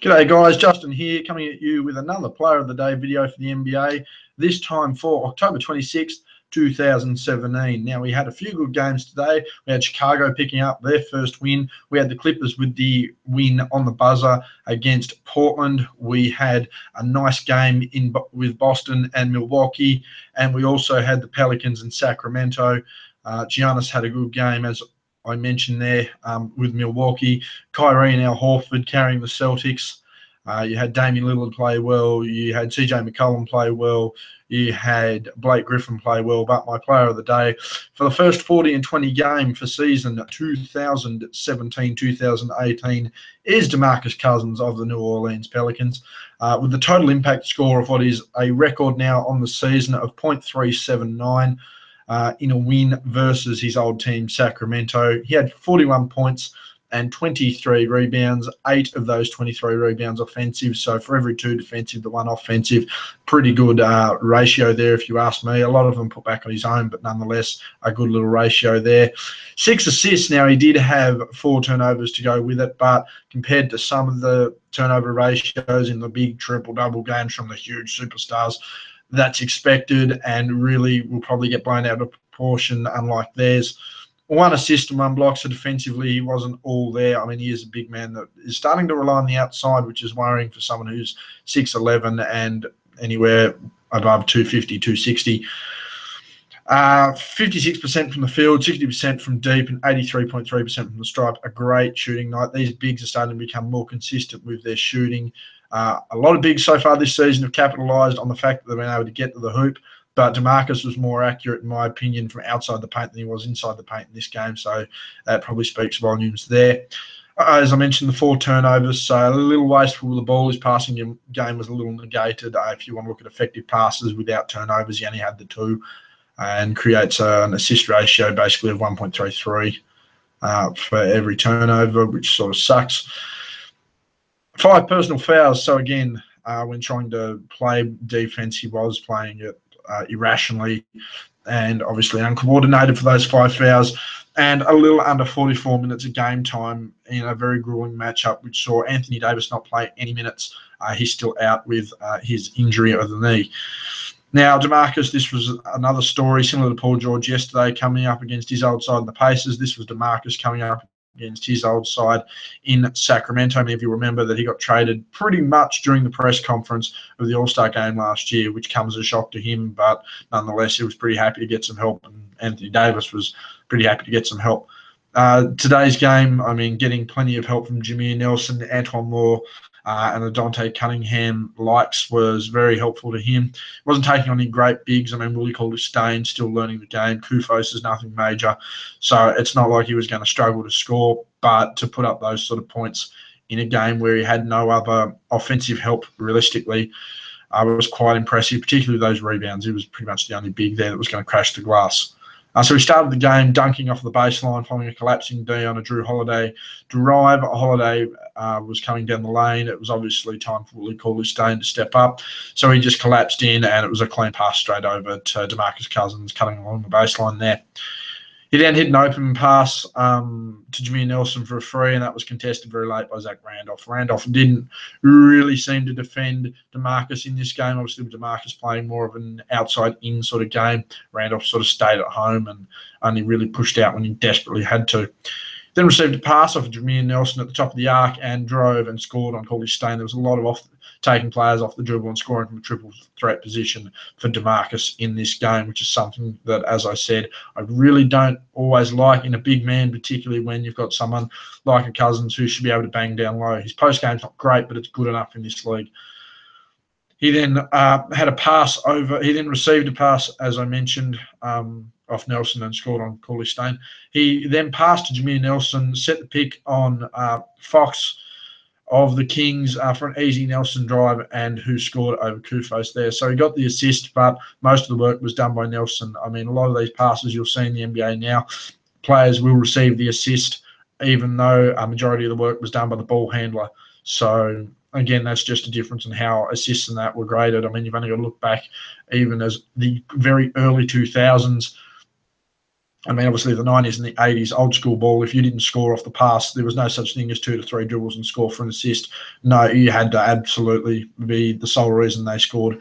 G'day guys, Justin here, coming at you with another Player of the Day video for the NBA, this time for October 26th, 2017. Now, we had a few good games today. We had Chicago picking up their first win. We had the Clippers with the win on the buzzer against Portland. We had a nice game with Boston and Milwaukee, and we also had the Pelicans and Sacramento. Giannis had a good game, as I mentioned there, with Milwaukee. Kyrie and Al Horford carrying the Celtics. You had Damian Lillard play well. You had CJ McCollum play well. You had Blake Griffin play well. But my player of the day for the first 40 and 20 game for season 2017-2018 is DeMarcus Cousins of the New Orleans Pelicans, with the total impact score of what is a record now on the season of .379. In a win versus his old team, Sacramento. He had 41 points and 23 rebounds, 8 of those 23 rebounds offensive. So for every 2 defensive, the 1 offensive, pretty good ratio there, if you ask me. A lot of them put back on his own, but nonetheless, a good little ratio there. 6 assists. Now, he did have 4 turnovers to go with it, but compared to some of the turnover ratios in the big triple-double games from the huge superstars, that's expected and really will probably get blown out of proportion, unlike theirs. 1 assist and 1 block, so defensively he wasn't all there. I mean, he is a big man that is starting to rely on the outside, which is worrying for someone who's 6'11" and anywhere above 250, 260. 56% from the field, 60% from deep, and 83.3% from the stripe. A great shooting night. These bigs are starting to become more consistent with their shooting. A lot of bigs so far this season have capitalised on the fact that they've been able to get to the hoop, but DeMarcus was more accurate, in my opinion, from outside the paint than he was inside the paint in this game, so that probably speaks volumes there. As I mentioned, the 4 turnovers, so a little wasteful with the ball. His passing game was a little negated. If you want to look at effective passes without turnovers, he only had the 2, and creates an assist ratio basically of 1.33 for every turnover, which sort of sucks. 5 personal fouls. So again, when trying to play defense, he was playing it irrationally and obviously uncoordinated for those 5 fouls. And a little under 44 minutes of game time in a very grueling matchup, which saw Anthony Davis not play any minutes. He's still out with his injury of the knee. Now, DeMarcus, this was another story similar to Paul George yesterday, coming up against his old side in the Pacers. This was DeMarcus coming up against his old side in Sacramento. I mean, if you remember that he got traded pretty much during the press conference of the All-Star game last year, which comes as a shock to him, but nonetheless, he was pretty happy to get some help, and Anthony Davis was pretty happy to get some help. Today's game, I mean, getting plenty of help from Jameer Nelson, Antoine Moore, and the Dante Cunningham likes was very helpful to him. Wasn't taking on any great bigs. I mean, Willie Cauley-Stein still learning the game. Koufos is nothing major. So it's not like he was going to struggle to score, but to put up those sort of points in a game where he had no other offensive help realistically, was quite impressive, particularly those rebounds. He was pretty much the only big there that was going to crash the glass. So he started the game dunking off the baseline following a collapsing D on a Drew Holiday drive. Holiday was coming down the lane. It was obviously time for Willie Cauley-Stein to step up. So he just collapsed in, and it was a clean pass straight over to DeMarcus Cousins cutting along the baseline there. He then hit an open pass to Jameer Nelson for a 3, and that was contested very late by Zach Randolph. Randolph didn't really seem to defend DeMarcus in this game. Obviously, with DeMarcus playing more of an outside-in sort of game, Randolph sort of stayed at home and only really pushed out when he desperately had to. Then received a pass off of Jameer Nelson at the top of the arc and drove and scored on Cauley-Stein. There was a lot of taking players off the dribble and scoring from a triple threat position for DeMarcus in this game, which is something that, as I said, I really don't always like in a big man, particularly when you've got someone like a Cousins who should be able to bang down low. His post-game's not great, but it's good enough in this league. He then had a pass over. He then received a pass, as I mentioned, off Nelson and scored on Cauley-Stein. He then passed to Jameer Nelson, set the pick on Fox of the Kings for an easy Nelson drive, and who scored over Koufos there. So he got the assist, but most of the work was done by Nelson. I mean, a lot of these passes you'll see in the NBA now, players will receive the assist, even though a majority of the work was done by the ball handler. So again, that's just a difference in how assists and that were graded. I mean, you've only got to look back even as the very early 2000s I mean, obviously the 90s and the 80s, old school ball, if you didn't score off the pass, there was no such thing as 2 to 3 dribbles and score for an assist. No, you had to absolutely be the sole reason they scored,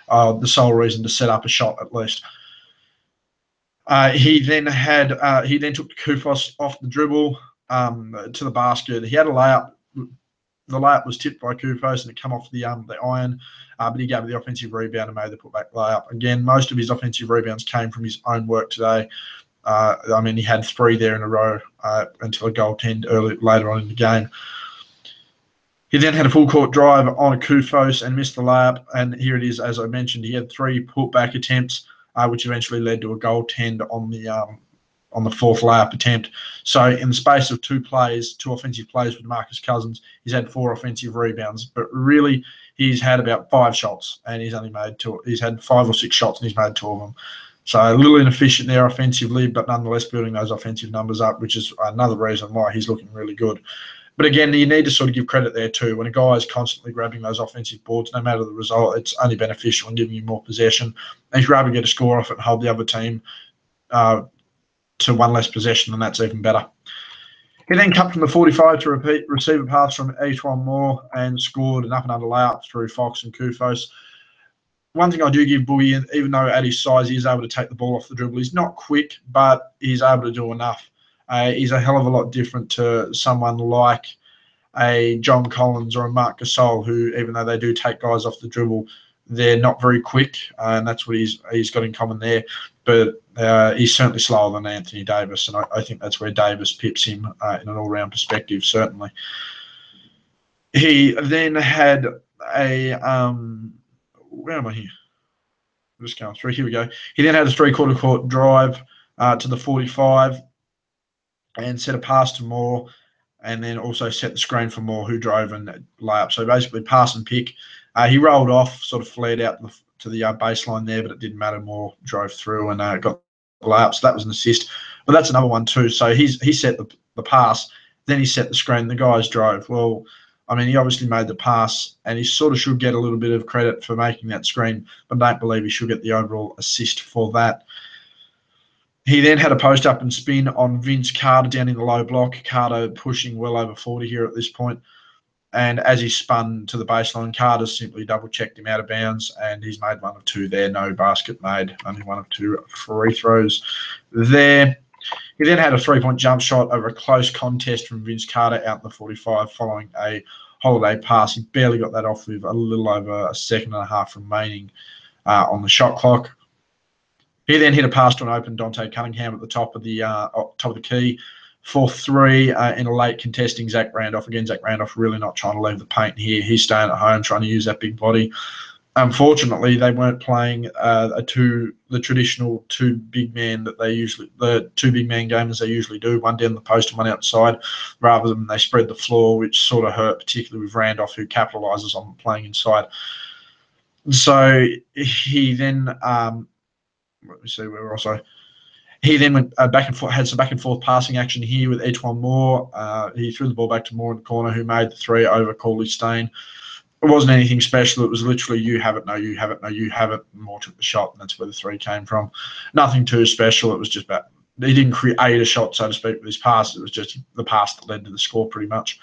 the sole reason to set up a shot at least. He then took Kufos off the dribble to the basket. He had a layup. The layup was tipped by Kufos and it came off the iron, but he gave the offensive rebound and made the putback layup. Again, most of his offensive rebounds came from his own work today. I mean, he had 3 there in a row until a goaltend later on in the game. He then had a full court drive on a Kufos and missed the layup. And here it is, as I mentioned, he had 3 putback attempts, which eventually led to a goaltend on the 4th layup attempt. So in the space of 2 offensive plays with DeMarcus Cousins, he's had 4 offensive rebounds. But really, he's had about 5 shots, and he's only made 2. He's had 5 or 6 shots, and he's made 2 of them. So a little inefficient there offensively, but nonetheless building those offensive numbers up, which is another reason why he's looking really good. But again, you need to sort of give credit there too. When a guy is constantly grabbing those offensive boards, no matter the result, it's only beneficial in giving you more possession. And if you're able to get a score off it and hold the other team to 1 less possession, then that's even better. He then cut from the 45 to receive a pass from Antoine Moore and scored an up and under layup through Fox and Kufos. One thing I do give Bowie, even though at his size he is able to take the ball off the dribble, he's not quick, but he's able to do enough. He's a hell of a lot different to someone like a John Collins or a Marc Gasol, who, even though they do take guys off the dribble, they're not very quick, and that's what he's got in common there. But he's certainly slower than Anthony Davis, and I think that's where Davis pips him in an all-round perspective, certainly. He then had a where am I here? I'm just going through. Here we go. He then had a 3/4 court drive to the 45 and set a pass to Moore, and then also set the screen for Moore, who drove and layup. So basically pass and pick. He rolled off, sort of flared out to the baseline there, but it didn't matter. Moore drove through and got the layup. So that was an assist. But that's another one too. So he set the pass, then he set the screen. The guys drove. Well, I mean, he obviously made the pass, and he sort of should get a little bit of credit for making that screen, but I don't believe he should get the overall assist for that. He then had a post up and spin on Vince Carter down in the low block. Carter pushing well over 40 here at this point. And as he spun to the baseline, Carter simply double-checked him out of bounds, and he's made 1 of 2 there. No basket made, only 1 of 2 free throws there. He then had a 3-point jump shot over a close contest from Vince Carter out in the 45 following a Holiday pass. He barely got that off with a little over a second and a half remaining on the shot clock. He then hit a pass to an open Dante Cunningham at the top of the key for 3 in a late contesting Zach Randolph. Again, Zach Randolph really not trying to leave the paint here. He's staying at home trying to use that big body. Unfortunately, they weren't playing the traditional 2 big man the 2 big man games they usually do, one down the post and one outside, rather than they spread the floor, which sort of hurt, particularly with Randolph, who capitalises on playing inside. So he then, let me see where we're also. He then went back and forth, had some back and forth passing action here with Antoine Moore. He threw the ball back to Moore in the corner, who made the 3 over Cauley Stain. It wasn't anything special. It was literally you have it, no, you have it, no, you have it. Moore took the shot, and that's where the 3 came from. Nothing too special. It was just about, he didn't create a shot, so to speak, with his pass. It was just the pass that led to the score pretty much.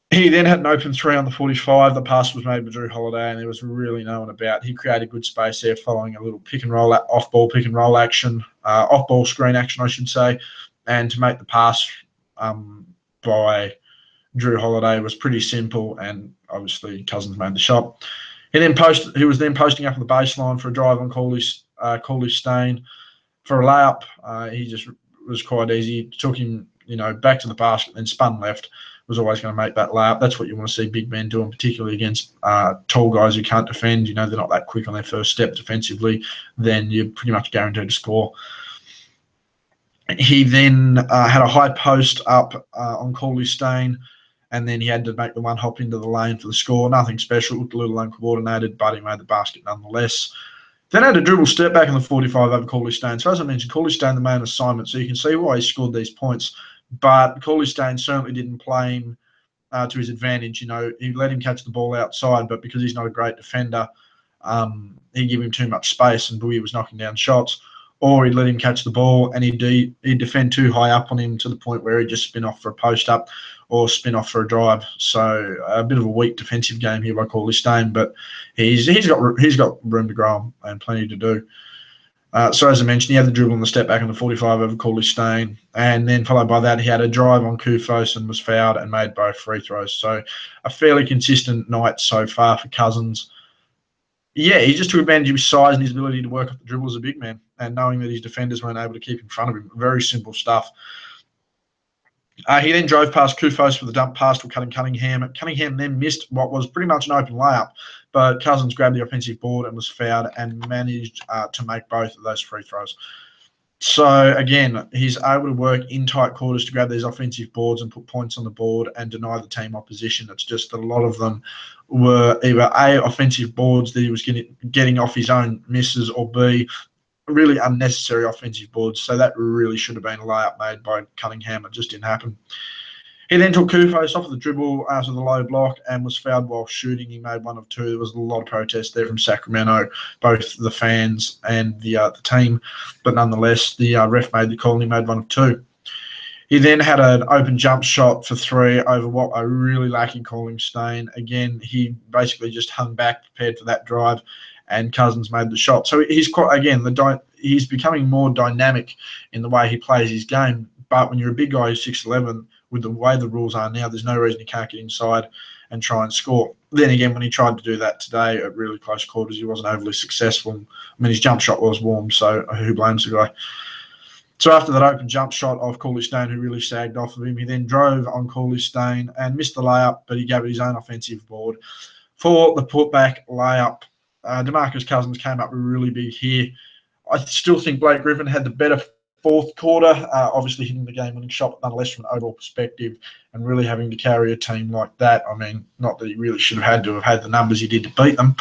He then had an open 3 on the 45. The pass was made by Drew Holiday, and there was really no one about. He created good space there following a little pick and roll, off-ball pick and roll action, off-ball screen action, I should say. And to make the pass by Drew Holiday was pretty simple, and obviously Cousins made the shot. He was then posting up on the baseline for a drive on Cauley Stain for a layup. He just was quite easy. It took him, back to the basket, then spun left. Was always going to make that layup. That's what you want to see big men doing, particularly against tall guys who can't defend. They're not that quick on their first step defensively. Then you're pretty much guaranteed to score. He then had a high post up on Cauley Stain, and then he had to make the one hop into the lane for the score. Nothing special, looked a little uncoordinated, but he made the basket nonetheless. Then had a dribble step back in the 45 over Cauley Stain. So as I mentioned, Cauley Stain the main assignment, so you can see why he scored these points. But Cauley Stain certainly didn't play him to his advantage. He let him catch the ball outside, but because he's not a great defender, he gave him too much space, and Bowie was knocking down shots. or he'd let him catch the ball and he'd defend too high up on him to the point where he'd just spin off for a post up or spin off for a drive. So a bit of a weak defensive game here by Corley Stain, but he's got room to grow and plenty to do. So as I mentioned, he had the dribble and the step back on the 45 over Corley Stain, and then followed by that, he had a drive on Kufos and was fouled and made both free throws. So a fairly consistent night so far for Cousins. Yeah, he just took advantage of his size and his ability to work off the dribble as a big man, and knowing that his defenders weren't able to keep in front of him. Very simple stuff. He then drove past Kufos with a dump pass to Cunningham. Cunningham then missed what was pretty much an open layup, but Cousins grabbed the offensive board and was fouled and managed to make both of those free throws. So, again, he's able to work in tight quarters to grab these offensive boards and put points on the board and deny the team opposition. It's just that a lot of them were either A, offensive boards that he was getting off his own misses, or B, really unnecessary offensive boards. So that really should have been a layup made by Cunningham. It just didn't happen. He then took Kufos off of the dribble after the low block and was fouled while shooting. He made 1 of 2. There was a lot of protest there from Sacramento, both the fans and the team. But nonetheless, the ref made the call and he made 1 of 2. He then had an open jump shot for 3 over what I really lacking calling Stain. Again, he basically just hung back, prepared for that drive, and Cousins made the shot. So he's quite, again, he's becoming more dynamic in the way he plays his game. But when you're a big guy who's 6'11", with the way the rules are now, there's no reason he can't get inside and try and score. Then again, when he tried to do that today at really close quarters, he wasn't overly successful. I mean, his jump shot was warm, so who blames the guy? So after that open jump shot of Corley Stain, who really sagged off of him, he then drove on Corley Stain and missed the layup, but he gave it his own offensive board. For the putback layup, DeMarcus Cousins came up really big here. I still think Blake Griffin had the better fourth quarter, obviously hitting the game-winning shot, but nonetheless from an overall perspective and really having to carry a team like that. I mean, not that he really should have had the numbers he did to beat them.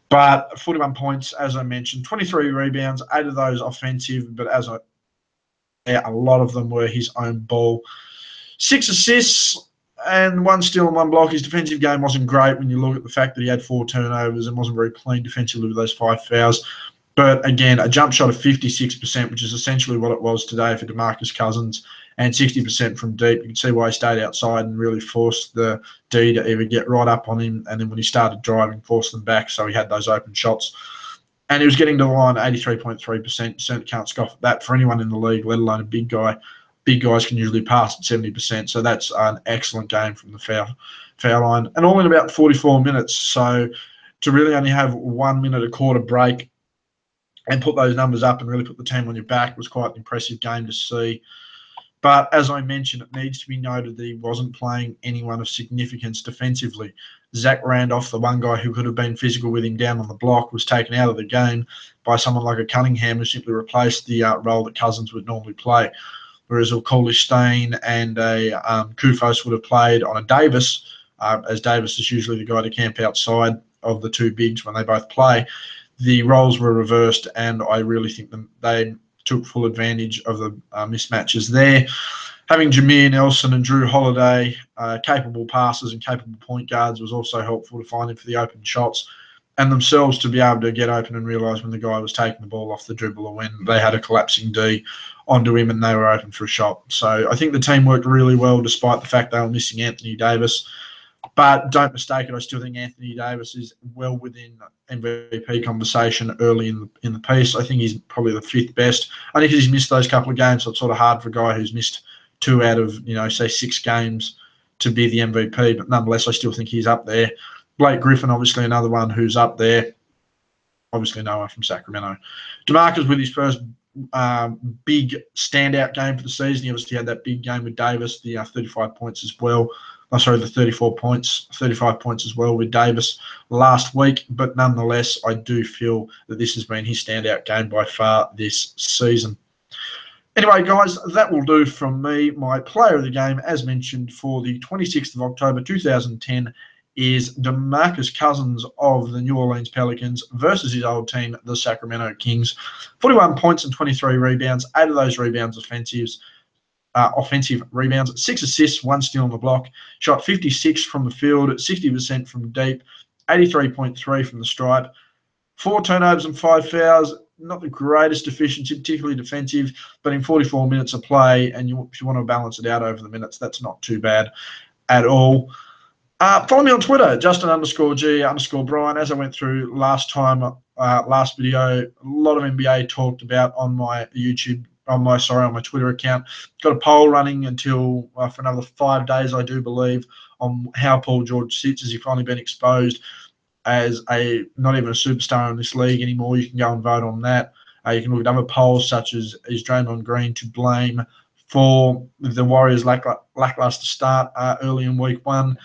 But 41 points, as I mentioned, 23 rebounds, 8 of those offensive, but a lot of them were his own ball. 6 assists and 1 steal and 1 block. His defensive game wasn't great when you look at the fact that he had 4 turnovers and wasn't very clean defensively with those 5 fouls. But again, a jump shot of 56%, which is essentially what it was today for DeMarcus Cousins, and 60% from deep. You can see why he stayed outside and really forced the D to either get right up on him, and then when he started driving, forced them back, so he had those open shots. And he was getting to the line at 83.3%. You certainly can't scoff at that for anyone in the league, let alone a big guy. Big guys can usually pass at 70%, so that's an excellent game from the foul line. And all in about 44 minutes, so to really only have 1 minute a quarter break and put those numbers up and really put the team on your back was quite an impressive game to see. But as I mentioned, it needs to be noted that he wasn't playing anyone of significance defensively. Zach Randolph, the one guy who could have been physical with him down on the block, was taken out of the game by someone like a Cunningham who simply replaced the role that Cousins would normally play. Whereas a Corley Stain and a Kufos would have played on a Davis, as Davis is usually the guy to camp outside of the 2 bigs when they both play. The roles were reversed, and I really think they took full advantage of the mismatches there. Having Jameer Nelson and Drew Holiday, capable passers and capable point guards, was also helpful to find him for the open shots, and themselves to be able to get open and realise when the guy was taking the ball off the dribble or when they had a collapsing D onto him and they were open for a shot. So I think the team worked really well despite the fact they were missing Anthony Davis. But don't mistake it, I still think Anthony Davis is well within MVP conversation early in the piece. I think he's probably the 5th best. I think he's missed those couple of games, so it's sort of hard for a guy who's missed 2 out of, say 6 games to be the MVP. But nonetheless, I still think he's up there. Blake Griffin, obviously another one who's up there. Obviously no one from Sacramento. DeMarcus with his first big standout game for the season. He obviously had that big game with Davis, the 35 points as well. The 35 points as well with Davis last week. But nonetheless, I do feel that this has been his standout game by far this season. Anyway, guys, that will do from me. My player of the game, as mentioned, for the 26th of October 2010 is DeMarcus Cousins of the New Orleans Pelicans versus his old team, the Sacramento Kings. 41 points and 23 rebounds, 8 of those rebounds offensive rebounds, 6 assists, 1 steal on the block, shot 56 from the field, 60% from deep, 83.3 from the stripe, 4 turnovers and 5 fouls. not the greatest efficiency, particularly defensive, but in 44 minutes of play, and if you want to balance it out over the minutes, that's not too bad at all. Follow me on Twitter, Justin_G_Bryan. As I went through last video, a lot of NBA talked about on my Twitter account. Got a poll running until for another 5 days, I do believe, on how Paul George sits. Has he finally been exposed as not even a superstar in this league anymore? You can go and vote on that. You can look at other polls such as, is Draymond Green to blame for the Warriors' lackluster start early in week 1?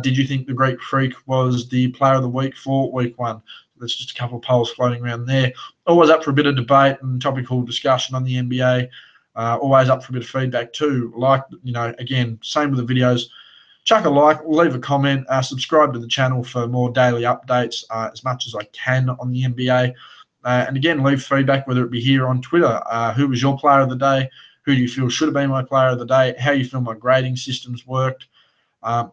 Did you think the Greek Freak was the player of the week for week 1? There's just a couple of polls floating around there. Always up for a bit of debate and topical discussion on the NBA. Always up for a bit of feedback too. Again, same with the videos. Chuck a like, leave a comment, subscribe to the channel for more daily updates as much as I can on the NBA. And again, leave feedback, whether it be here on Twitter. Who was your player of the day? Who do you feel should have been my player of the day? How you feel my grading systems worked?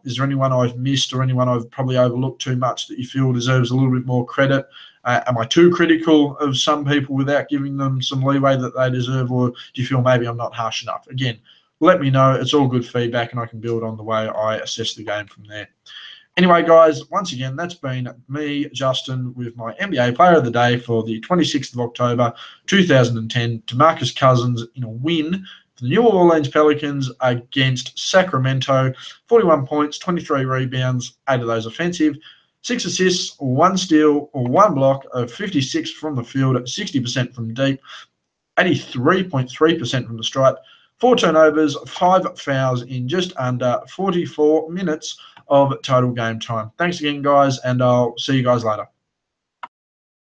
Is there anyone I've missed or anyone I've probably overlooked too much that you feel deserves a little bit more credit? Am I too critical of some people without giving them some leeway that they deserve, or do you feel maybe I'm not harsh enough? Again, let me know. It's all good feedback, and I can build on the way I assess the game from there. Anyway, guys, once again, that's been me, Justin, with my NBA Player of the Day for the 26th of October, 2010, DeMarcus Cousins in a win for the New Orleans Pelicans against Sacramento. 41 points, 23 rebounds, 8 of those offensive, 6 assists, 1 steal, 1 block, 56 from the field, 60% from deep, 83.3% from the stripe, 4 turnovers, 5 fouls in just under 44 minutes of total game time. Thanks again, guys, and I'll see you guys later.